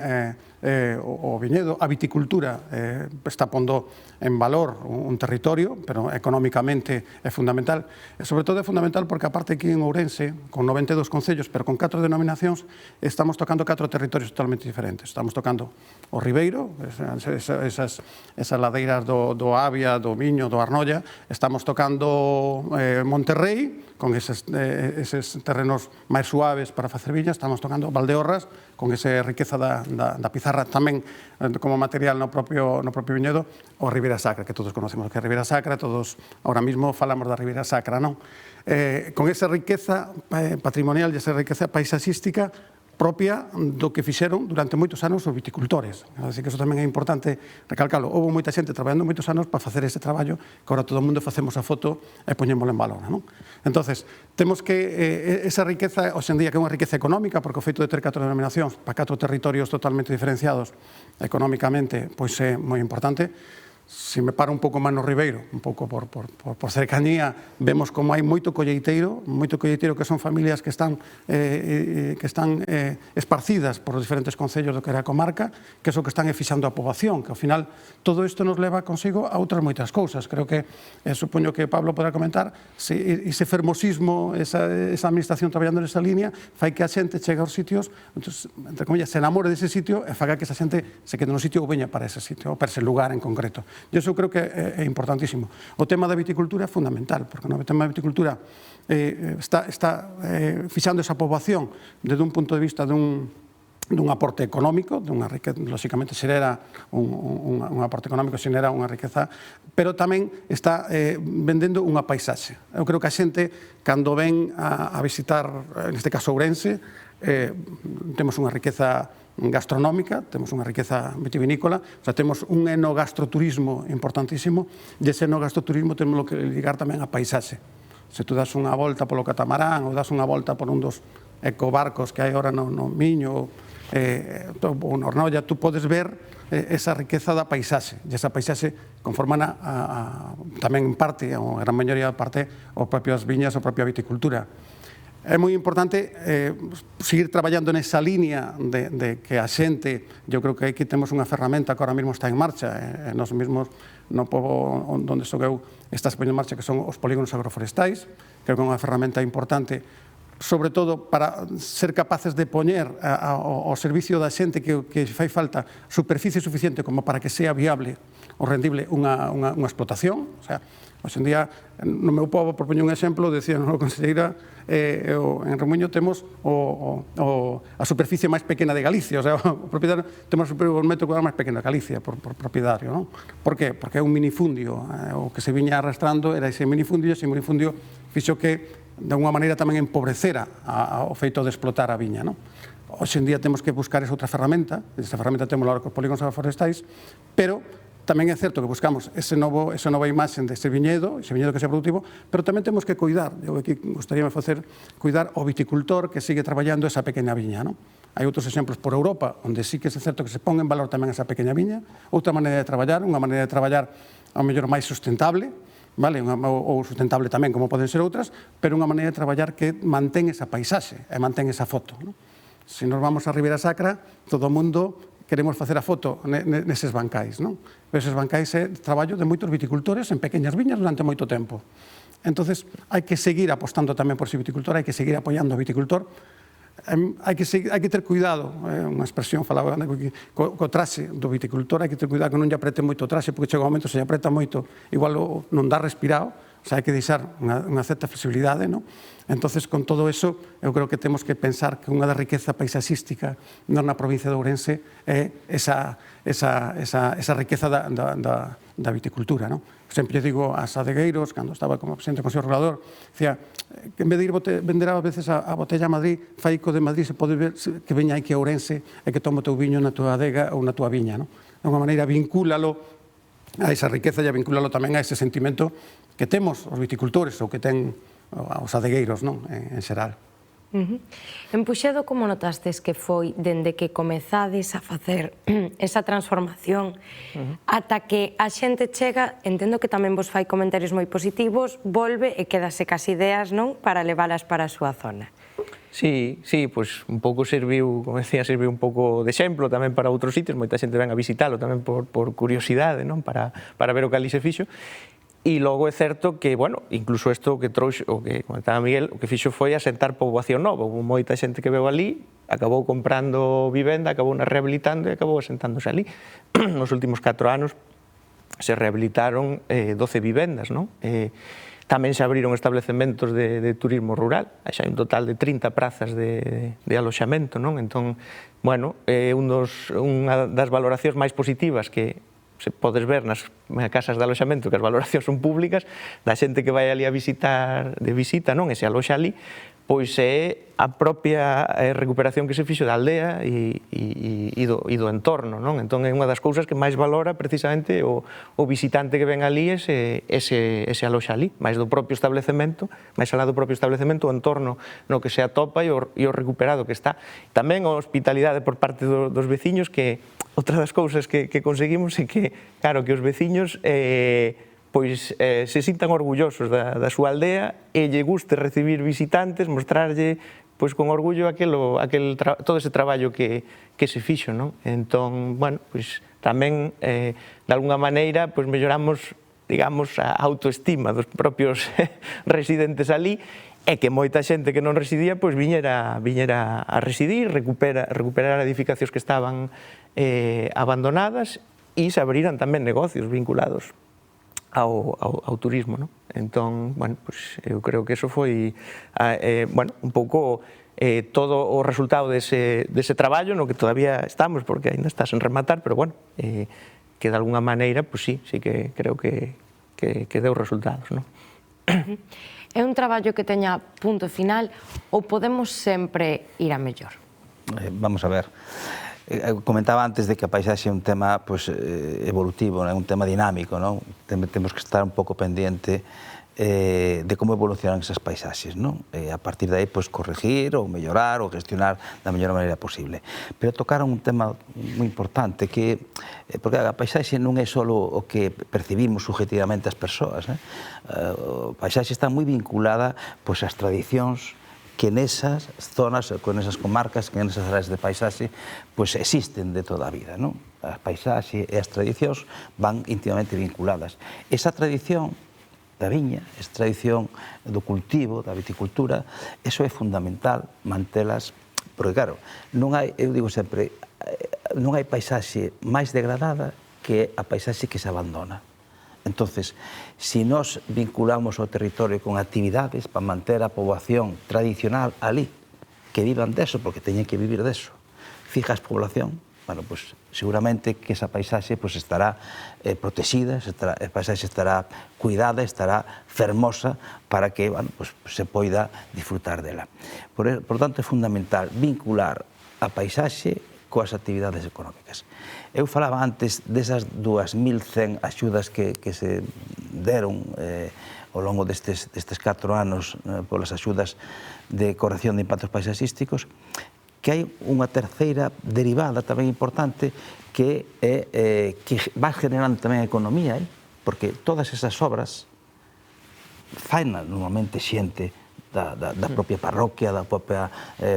o viñedo, a viticultura, está pondo en valor un territorio, pero económicamente é fundamental. E sobre todo é fundamental porque, aparte aquí en Ourense, con 92 concellos, pero con 4 denominacións, estamos tocando 4 territorios totalmente diferentes. Estamos tocando o Ribeiro, esas ladeiras do Avia, do Miño, do Arnolla. Estamos tocando Monterrey, con eses terrenos máis suaves para facer viñas. Estamos tocando Valdeorras, con esa riqueza da pizarra tamén como material no propio viñedo, o Ribeira Sacra, que todos conocemos que é Ribeira Sacra, todos ahora mismo falamos da Ribeira Sacra, non? Con esa riqueza patrimonial e esa riqueza paisaxística propia do que fixeron durante moitos anos os viticultores. Así que eso tamén é importante recalcalo. Houve moita xente traballando moitos anos para facer ese traballo que agora todo o mundo facemos a foto e poñémosla en valor, non? Entonces, temos que esa riqueza, hoxe en día, que é unha riqueza económica, porque o feito de ter 4 denominacións para 4 territorios totalmente diferenciados económicamente, pois é moi importante. Se me paro un pouco máis no Ribeiro, un pouco por cercanía, vemos como hai moito colleiteiro que son familias que están esparcidas por os diferentes concellos do que era a comarca, que é o que están fixando a poboación, que ao final todo isto nos leva consigo a outras moitas cousas. Creo que, supoño que Pablo poderá comentar, ese fermosismo, esa administración traballando nesa línea, fai que a xente chegue aos sitios, entre comillas, se enamore dese sitio e faga que esa xente se quede no sitio ou veña para ese sitio, ou para ese lugar en concreto. E iso creo que é importantísimo. O tema da viticultura é fundamental, porque o tema da viticultura está fixando esa poboación desde un punto de vista dun aporte económico, lóxicamente xenera un aporte económico, xenera unha riqueza, pero tamén está vendendo unha paisaxe. Eu creo que a xente, cando ven a visitar, neste caso Ourense, temos unha riqueza gastronómica, temos unha riqueza vitivinícola, o sea, temos un enogastroturismo importantísimo, e ese enogastroturismo temos que ligar tamén a paisaxe. Se tú das unha volta polo catamarán ou das unha volta por un dos ecobarcos que hai agora no Miño, ou Nornolla, tú podes ver esa riqueza da paisaxe, e esa paisaxe conformana tamén en parte, ou a gran maioría da parte, as propias viñas, a propia viticultura. É moi importante seguir traballando nesa línea de que a xente, eu creo que aquí temos unha ferramenta que ahora mesmo está en marcha, nos mesmos no pobo onde sou eu está en marcha, que son os polígonos agroforestais, creo que é unha ferramenta importante, sobre todo para ser capaces de poñer ao servicio da xente que fai falta superficie suficiente como para que sea viable ou rendible unha explotación. O sea, hoxe en día, no meu pobo, por poñer un exemplo, decía a conselleira, en Remuño temos a superficie máis pequena de Galicia, o sea, o propietario temos o metro cuadrado máis pequeno de Galicia por propietario, non? Por que? Porque é un minifundio, o que se viña arrastrando era ese minifundio, e ese minifundio fixo que de alguma maneira tamén empobrecera o feito de explotar a viña, non? Hoxe en día temos que buscar esa outra ferramenta, esa ferramenta temos agora cos polígonos agroforestais, pero tamén é certo que buscamos esa nova imaxe dese viñedo que sea productivo, pero tamén temos que cuidar, eu aquí gostaríame cuidar o viticultor que sigue traballando esa pequena viña, non? Hai outros exemplos por Europa, onde sí que é certo que se pon en valor tamén esa pequena viña, outra maneira de traballar, unha maneira de traballar ao mellor máis sustentable, vale, ou sustentable tamén, como poden ser outras, pero unha maneira de traballar que mantén esa paisaxe e mantén esa foto. Se nos vamos a Ribeira Sacra, todo o mundo queremos facer a foto neses bancais. Eses bancais é traballo de moitos viticultores en pequeñas viñas durante moito tempo. Entonces, hai que seguir apostando tamén por ese viticultor, hai que seguir apoiando o viticultor, hai que ter cuidado, unha expresión falaba co traxe do viticultor, hai que ter cuidado que non lle aprete moito o traxe, porque chega un momento se lle apreta moito, igual non dá respirado, o sea, hai que deixar unha certa flexibilidade, non? Entonces, con todo eso, eu creo que temos que pensar que unha da riqueza paisaxística na provincia de Ourense é esa riqueza da viticultura, non? Sempre digo a Sadegueiros, cando estaba como presidente do Consello Regulador, dicía que en vez de ir vender a veces a botella a Madrid, fai co de Madrid, se pode ver que veña aquí a Ourense e que toma o teu viño na túa adega ou na túa viña, non? De unha maneira, vincúlalo a esa riqueza e vincúlalo tamén a ese sentimento que temos os viticultores ou que ten os adegueiros, non? En xeral. En Puxedo, como notastes que foi dende que comezades a facer esa transformación ata que a xente chega, entendo que tamén vos fai comentarios moi positivos, volve e quedase cas ideas, non? Para leválas para a súa zona. Sí, pois un pouco serviu, como decía, serviu un pouco de exemplo tamén para outros sitios, moita xente ven a visitalo tamén por curiosidade, non? Para ver o que ali se fixo. E logo é certo que, bueno, incluso isto que trouxe, o que comentaba Miguel, o que fixo foi asentar poboación nova. Houve moita xente que veu ali, acabou comprando vivenda, acabou na rehabilitando e acabou asentándose ali. Nos últimos 4 anos se rehabilitaron 12 vivendas, non? Tamén se abriron establecementos de turismo rural, xa hai un total de 30 prazas de aloxamento, non? Entón, bueno, unha das valoracións máis positivas que se podes ver nas casas de aloxamento, que as valoracións son públicas, da xente que vai ali a visitar, de visita, non? E se aloxa ali, pois é a propia recuperación que se fixo da aldea e do entorno, non? Entón é unha das cousas que máis valora precisamente o visitante que ven ali ese aloxa ali, máis do propio establecemento, máis alá do propio establecemento, o entorno no que se atopa e o recuperado que está. Tamén a hospitalidade por parte dos veciños, que outra das cousas que conseguimos é que, claro, que os veciños pois se sintan orgullosos da súa aldea e lle guste recibir visitantes, mostrarlle pois con orgullo todo ese traballo que se fixo, non? Entón, bueno, pois tamén de alguna maneira pois melloramos, digamos, a autoestima dos propios residentes ali, e que moita xente que non residía pois viñera a residir, recuperar edificacións que estaban abandonadas, e se abriran tamén negocios vinculados ao turismo, non? Entón, bueno, pois eu creo que eso foi, bueno, un pouco todo o resultado dese traballo no que todavía estamos, porque ainda está sen rematar, pero bueno, que de alguna maneira, pois sí que creo que deu resultados, non? É un traballo que teña punto final ou podemos sempre ir a mellor? Vamos a ver. Comentaba antes de que a paisaxe é un tema evolutivo, é un tema dinámico, non? Temos que estar un pouco pendiente de como evolucionan esas paisaxes, non? A partir de aí, pois, corregir ou mellorar ou gestionar da mellor maneira posible. Pero tocaron un tema moi importante que, porque a paisaxe non é só o que percibimos subjetivamente as persoas, a paisaxe está moi vinculada, pois, ás tradicións que nesas zonas, con esas comarcas, que nesas áreas de paisaxe, pois existen de toda a vida, non? A paisaxe e as tradicións van íntimamente vinculadas. Esa tradición da viña, esa tradición do cultivo, da viticultura, eso é fundamental mantelas, porque claro, non hai, eu digo sempre, non hai paisaxe máis degradada que a paisaxe que se abandona. Entonces, si nos vinculamos ao territorio con actividades para manter a poboación tradicional ali, que vivan deso, porque teñen que vivir deso, fijas población, bueno, pues seguramente que esa paisaxe pues, estará protegida, a paisaxe estará cuidada, estará fermosa para que bueno, pues, se poida disfrutar dela. Por tanto, é fundamental vincular a paisaxe coas actividades económicas. Eu falaba antes desas 2.100 axudas que se deron ao longo destes 4 anos polas axudas de corrección de impactos paisaxísticos, que hai unha terceira derivada tamén importante que vai generando tamén economía, porque todas esas obras faina normalmente xente da propia parroquia, da propia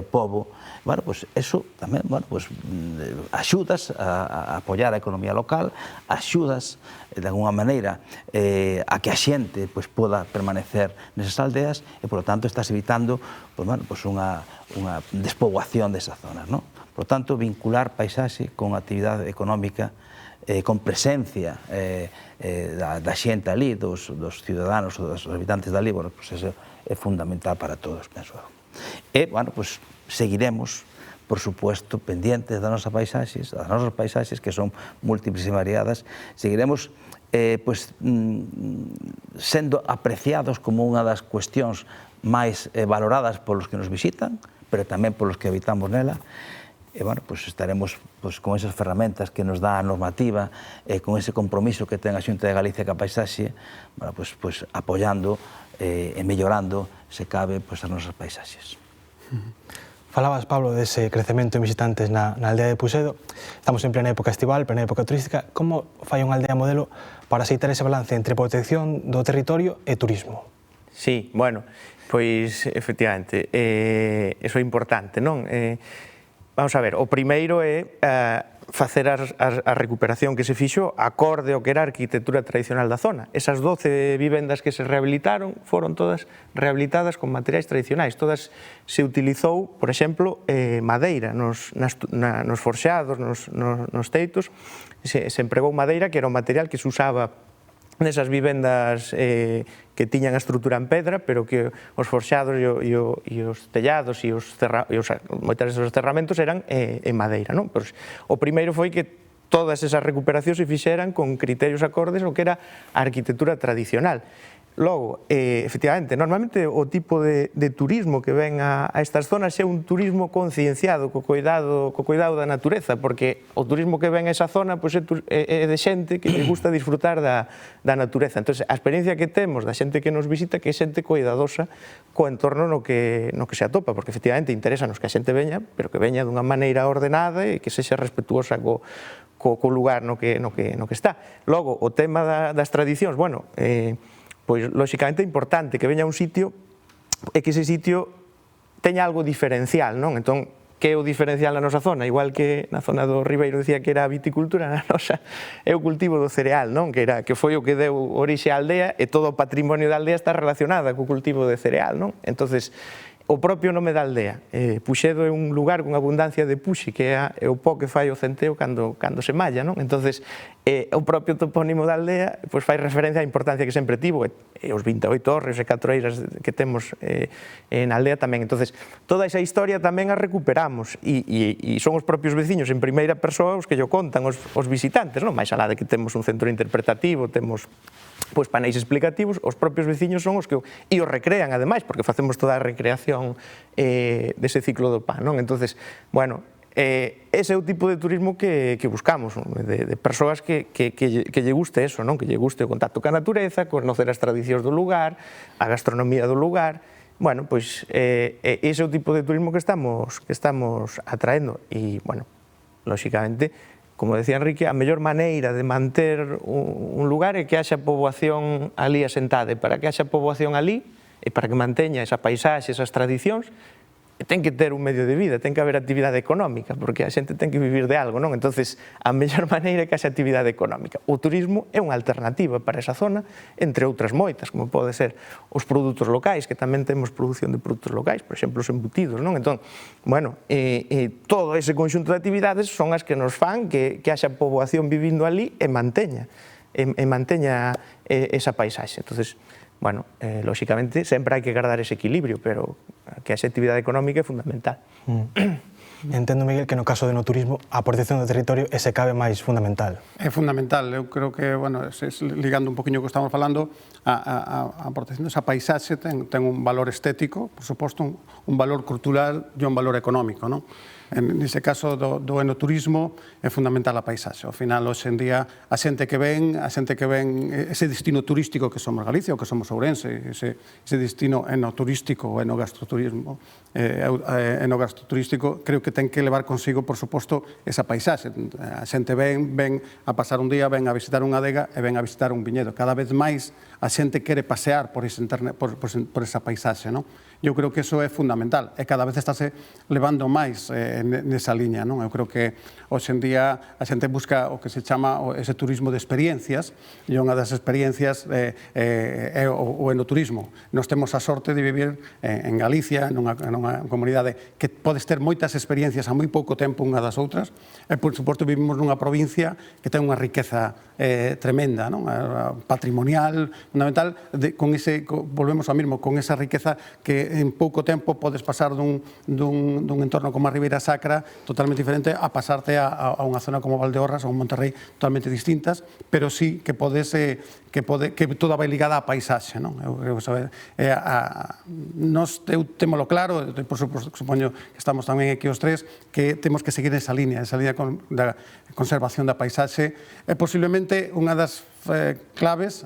pobo. Bueno, pues eso tamén, bueno, pues axudas a apoiar a economía local, axudas de alguna maneira a que a xente pues poda permanecer nesas aldeas e, por lo tanto, estás evitando pues, bueno, pues unha despoboación desas zonas, ¿no? Por lo tanto, vincular paisaxe con actividade económica, con presencia da xente ali, dos ciudadanos ou dos habitantes dali, bueno, pues eso é fundamental para todos, penso eu. E, bueno, pues seguiremos, por supuesto, pendientes das nosas paisaxes, que son múltiples e variadas, seguiremos pues, sendo apreciados como unha das cuestións máis valoradas polos que nos visitan, pero tamén polos que habitamos nela, e, bueno, pues estaremos pues, con esas ferramentas que nos dá a normativa e con ese compromiso que ten a Xunta de Galicia ca paisaxe, bueno, pues apoiando e mellorando, se cabe, pues, as nosas paisaxes. Falabas, Pablo, dese crecemento en visitantes na aldea de Puxedo. Estamos en plena época estival, plena época turística. Como fai unha aldea modelo para aceitar ese balance entre protección do territorio e turismo? Sí, bueno, pois, efectivamente, eso é importante, non? Vamos a ver, o primeiro é facer a recuperación que se fixo acorde ao que era a arquitectura tradicional da zona. Esas 12 vivendas que se rehabilitaron foron todas rehabilitadas con materiais tradicionais. Todas se utilizou, por exemplo, madeira nos forxados, nos teitos. Se empregou madeira, que era o material que se usaba nesas vivendas que tiñan a estrutura en pedra, pero que os forxados e os tellados e moitas desos cerramentos eran en madeira, non? Pero o primeiro foi que todas esas recuperacións se fixeran con criterios acordes ao que era a arquitectura tradicional. Logo, efectivamente, normalmente o tipo de turismo que ven a estas zonas é un turismo concienciado, co cuidado da natureza, porque o turismo que ven a esa zona é de xente que lle gusta disfrutar da natureza. Entón, a experiencia que temos da xente que nos visita que é xente cuidadosa co entorno no que se atopa, porque efectivamente interesanos que a xente veña, pero que veña dunha maneira ordenada e que sexa respetuosa co lugar no que está. Logo, o tema das tradicións, bueno, pois, lóxicamente, é importante que veña a un sitio e que ese sitio teña algo diferencial, non? Entón, que é o diferencial na nosa zona? Igual que na zona do Ribeiro decía que era a viticultura, na nosa é o cultivo do cereal, non? Que foi o que deu orixe á aldea e todo o patrimonio da aldea está relacionado co cultivo de cereal, non? Entonces, o propio nome da aldea. Puxedo é un lugar con abundancia de puxe, que é o pó que fai o centeo cando se malla, non? Entonces, o propio topónimo da aldea fai referencia á importancia que sempre tivo, e os 28 torres e 4 eiras que temos na aldea tamén. Entonces, toda esa historia tamén a recuperamos, e son os propios veciños en primeira persoa os que lle contan os visitantes, non? Mais alá de que temos un centro interpretativo, temos pois paneis explicativos, os propios veciños son os que e os recrean, ademais, porque facemos toda a recreación dese ciclo do pan, non? Entonces, bueno, ese é o tipo de turismo que buscamos, de persoas que lle guste eso, que lle guste o contacto ca natureza, conocer as tradicións do lugar, a gastronomía do lugar. Bueno, pois ese é o tipo de turismo que estamos atraendo e, bueno, lóxicamente, como decía Enrique, a mellor maneira de manter un lugar é que haxa poboación ali asentada. E para que haxa poboación ali, e para que manteña esa paisaxe, esas tradicións, ten que ter un medio de vida, ten que haber actividade económica, porque a xente ten que vivir de algo, non? Entonces, a mellor maneira é que haxa actividade económica. O turismo é unha alternativa para esa zona, entre outras moitas, como pode ser os produtos locais, que tamén temos produción de produtos locais, por exemplo, os embutidos, non? Entón, bueno, todo ese conxunto de actividades son as que nos fan que haxa poboación vivindo ali e manteña esa paisaxe. Entonces, bueno, lóxicamente, sempre hai que guardar ese equilibrio, pero que a actividade económica é fundamental. Entendo, Miguel, que no caso do enoturismo a protección do territorio é se cabe máis fundamental. É fundamental, eu creo que, bueno, ligando un poquinho o que estamos falando, a protección desa paisaxe ten un valor estético, por suposto, un valor cultural e un valor económico, non? Nese caso do enoturismo é fundamental a paisaxe. Ao final, hoxe en día, a xente que ven ese destino turístico que somos Galicia ou que somos Ourense, ese destino enoturístico ou enogastroturismo, enogastroturístico, creo que ten que levar consigo, por suposto, esa paisaxe. A xente ven a pasar un día, ven a visitar unha adega e ven a visitar un viñedo. Cada vez máis a xente quere pasear por esa paisaxe, non? Eu creo que iso é fundamental e cada vez estáse levando máis nesa liña, non? Eu creo que hoxe en día a xente busca o que se chama ese turismo de experiencias e unha das experiencias é o enoturismo. Nós temos a sorte de vivir en Galicia, nunha comunidade que podes ter moitas experiencias a moi pouco tempo unha das outras e, por suposto, vivimos nunha provincia que ten unha riqueza tremenda, non? Patrimonial, fundamental, volvemos ao mesmo, con esa riqueza que en pouco tempo podes pasar dun entorno como a Ribeira Sacra totalmente diferente a pasarte a unha zona como Valdeorras ou Monterrey totalmente distintas, pero sí que que toda vai ligada á paisaxe, non? Nós témolo claro, por suposto, supoño que estamos tamén aquí os tres, que temos que seguir esa línea da conservación da paisaxe. É posiblemente unha das claves,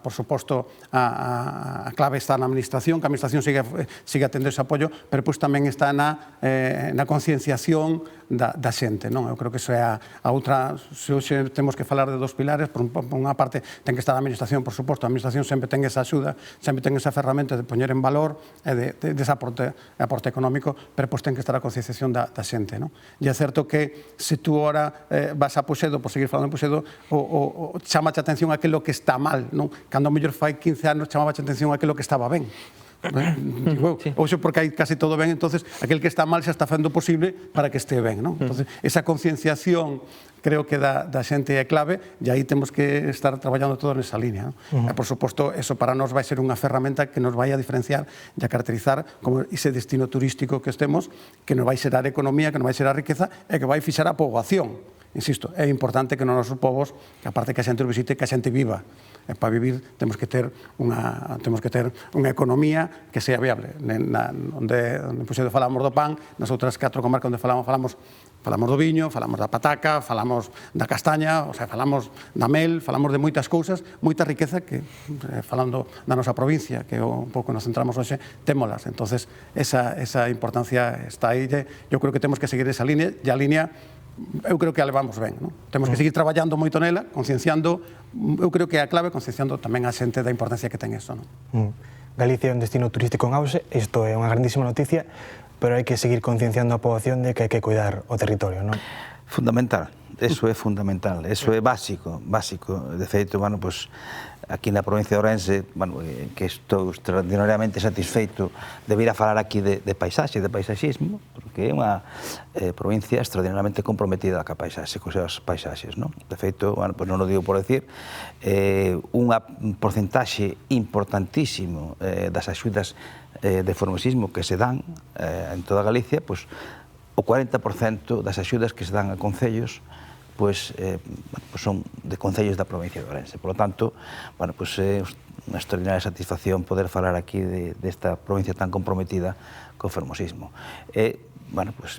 por suposto, a clave está na administración, que a administración siga tendo ese apoio, pero pois tamén está na concienciación da xente, non? Eu creo que iso é a outra, se hoxe temos que falar de dos pilares, por unha parte ten que estar a administración, por suposto, a administración sempre ten esa axuda, sempre ten esa ferramenta de poñer en valor e dese aporte económico, pero pois ten que estar a concienciación da xente, non? E é certo que se tú ora vas a Poxedo, por seguir falando en Poxedo, chamache a atención aquilo que está mal, non? Cando a mellor fai 15 anos chamabache a atención aquilo que estaba ben. Oxe, porque hai casi todo ben, entonces aquel que está mal xa está facendo posible para que este ben, non? Entonces, esa concienciación creo que da xente é clave e aí temos que estar traballando todo nesa línea, non? E, por suposto, eso para nós vai ser unha ferramenta que nos vai a diferenciar e a caracterizar como ese destino turístico que estemos, que nos vai xerar economía, que nos vai xerar riqueza e que vai fixar a poboación. Insisto, é importante que nos nosos povos, que aparte que a xente o visite, que a xente viva. E para vivir temos que ter unha economía que sea viable. Onde Poxedo falamos do pan, nas outras 4 comarcas onde falamos do viño, falamos da pataca, falamos da castaña, o sea, falamos da mel, falamos de moitas cousas, moita riqueza que, falando da nosa provincia, que un pouco nos centramos hoxe, témolas. Entonces, esa importancia está aí. Eu creo que temos que seguir esa línea, e a línea eu creo que a levamos ben, non? Temos que seguir traballando moito nela, concienciando, eu creo que é a clave, concienciando tamén a xente da importancia que ten iso, non? Galicia é un destino turístico en auxe, isto é unha grandísima noticia, pero hai que seguir concienciando a poboación de que hai que cuidar o territorio, non? Fundamental, eso é fundamental, eso é básico. De feito, bueno, pues, aquí na provincia de Ourense, bueno, que estou extraordinariamente satisfeito de vir a falar aquí de paisaxe, de paisaxismo, porque é unha provincia extraordinariamente comprometida ca paisaxe, cos seus paisaxes, non? De feito, bueno, pues non o digo por decir, unha porcentaxe importantísimo das axudas de formosismo que se dan en toda Galicia, pues, o 40% das axudas que se dan a concellos pois, son de concellos da provincia de Ourense. Por lo tanto, é unha extraordinaria satisfacción poder falar aquí desta provincia tan comprometida co fermosismo.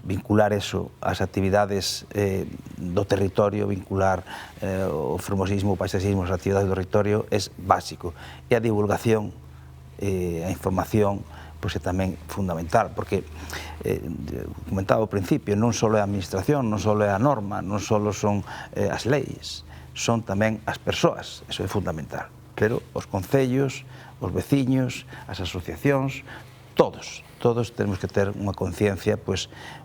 Vincular eso ás actividades do territorio, vincular o fermosismo, o paisajismo, as actividades do territorio é básico. E a divulgación, a información, pois é tamén fundamental, porque, comentaba ao principio, non só é a administración, non só é a norma, non só son as leis, son tamén as persoas, eso é fundamental. Pero os concellos, os veciños, as asociacións, todos temos que ter unha conciencia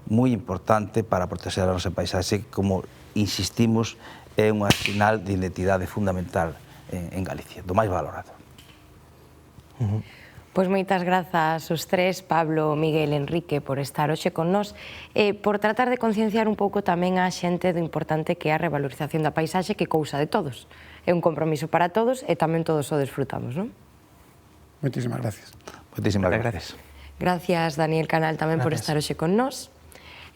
moi importante para proteger a nosa paisaxe, que, como insistimos, é unha sinal de identidade fundamental en Galicia, do máis valorado. Pois moitas grazas os tres, Pablo, Miguel, Enrique, por estar hoxe con nós e por tratar de concienciar un pouco tamén a xente do importante que é a revalorización da paisaxe, que cousa de todos. É un compromiso para todos e tamén todos o desfrutamos, non? Moitísimas gracias. Moitísimas gracias. Gracias, Daniel Canal, tamén por estar hoxe con nós.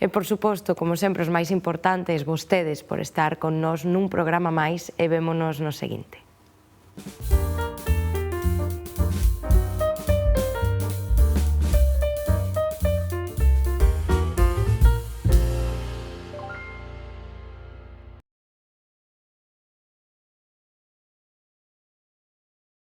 E, por suposto, como sempre, os máis importantes, vostedes, por estar con nós nun programa máis e vémonos no seguinte.